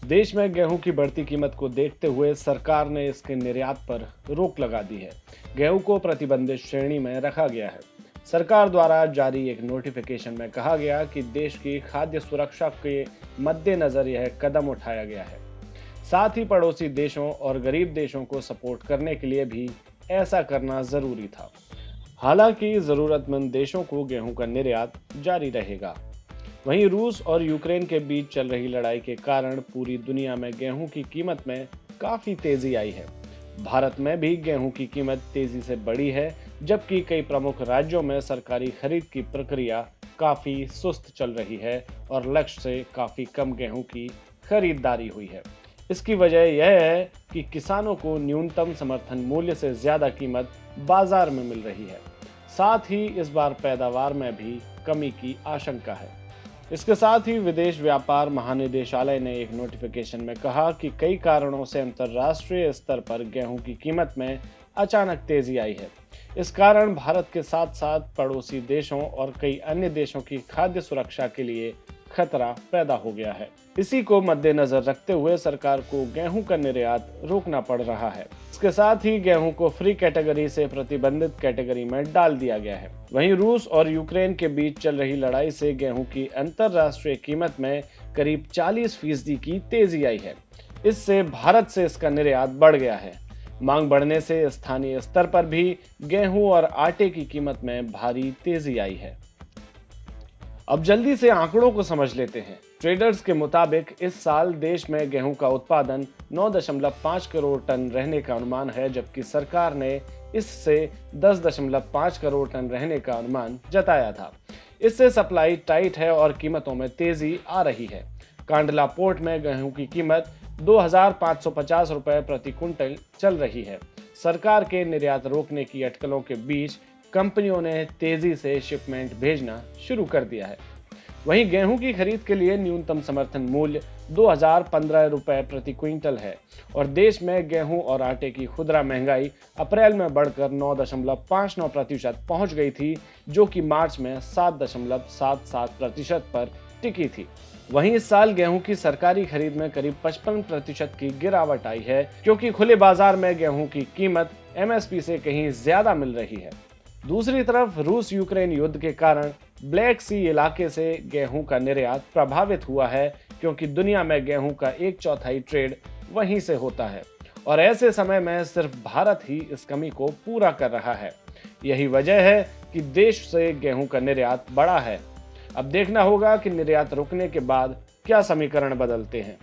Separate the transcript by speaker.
Speaker 1: देश में गेहूं की बढ़ती कीमत को देखते हुए सरकार ने इसके निर्यात पर रोक लगा दी है। गेहूं को प्रतिबंधित श्रेणी में रखा गया है। सरकार द्वारा जारी एक नोटिफिकेशन में कहा गया कि देश की खाद्य सुरक्षा के मद्देनजर यह कदम उठाया गया है। साथ ही पड़ोसी देशों और गरीब देशों को सपोर्ट करने के लिए भी ऐसा करना जरूरी था। हालांकि जरूरतमंद देशों को गेहूं का निर्यात जारी रहेगा। वहीं रूस और यूक्रेन के बीच चल रही लड़ाई के कारण पूरी दुनिया में गेहूं की कीमत में काफी तेजी आई है। भारत में भी गेहूं की कीमत तेजी से बढ़ी है, जबकि कई प्रमुख राज्यों में सरकारी खरीद की प्रक्रिया काफी सुस्त चल रही है और लक्ष्य से काफी कम गेहूं की खरीदारी हुई है। इसकी वजह यह है कि किसानों को न्यूनतम समर्थन मूल्य से ज्यादा कीमत बाजार में मिल रही है। साथ ही इस बार पैदावार में भी कमी की आशंका है। इसके साथ ही विदेश व्यापार महानिदेशालय ने एक नोटिफिकेशन में कहा कि कई कारणों से अंतर्राष्ट्रीय स्तर पर गेहूं की कीमत में अचानक तेजी आई है। इस कारण भारत के साथ साथ पड़ोसी देशों और कई अन्य देशों की खाद्य सुरक्षा के लिए खतरा पैदा हो गया है। इसी को मद्देनजर रखते हुए सरकार को गेहूं का निर्यात रोकना पड़ रहा है। इसके साथ ही गेहूं को फ्री कैटेगरी से प्रतिबंधित कैटेगरी में डाल दिया गया है। वहीं रूस और यूक्रेन के बीच चल रही लड़ाई से गेहूं की अंतर्राष्ट्रीय कीमत में करीब 40% की तेजी आई है। इससे भारत से इसका निर्यात बढ़ गया है। मांग बढ़ने से स्थानीय स्तर पर भी गेहूं और आटे की कीमत में भारी तेजी आई है। अब जल्दी से आंकड़ों को समझ लेते हैं। ट्रेडर्स के मुताबिक इस साल देश में गेहूं का उत्पादन 9.5 करोड़ टन रहने का अनुमान है, जबकि सरकार ने इससे 10.5 करोड़ टन रहने का अनुमान जताया था। इससे सप्लाई टाइट है और कीमतों में तेजी आ रही है। कांडला पोर्ट में गेहूं की कीमत 2,550 रुपए प्रति क्विंटल चल रही है। सरकार के निर्यात रोकने की अटकलों के बीच कंपनियों ने तेजी से शिपमेंट भेजना शुरू कर दिया है। वहीं गेहूं की खरीद के लिए न्यूनतम समर्थन मूल्य 2,015 रुपए प्रति क्विंटल है और देश में गेहूं और आटे की खुदरा महंगाई अप्रैल में बढ़कर 9.59% पहुंच गई थी, जो कि मार्च में 7.77% पर टिकी थी। वहीं इस साल गेहूं की सरकारी खरीद में करीब 55% की गिरावट आई है, क्योंकि खुले बाजार में गेहूं की कीमत MSP से कहीं ज्यादा मिल रही है। दूसरी तरफ रूस यूक्रेन युद्ध के कारण ब्लैक सी इलाके से गेहूं का निर्यात प्रभावित हुआ है, क्योंकि दुनिया में गेहूं का 1/4 ट्रेड वहीं से होता है और ऐसे समय में सिर्फ भारत ही इस कमी को पूरा कर रहा है। यही वजह है कि देश से गेहूं का निर्यात बढ़ा है। अब देखना होगा कि निर्यात रुकने के बाद क्या समीकरण बदलते हैं।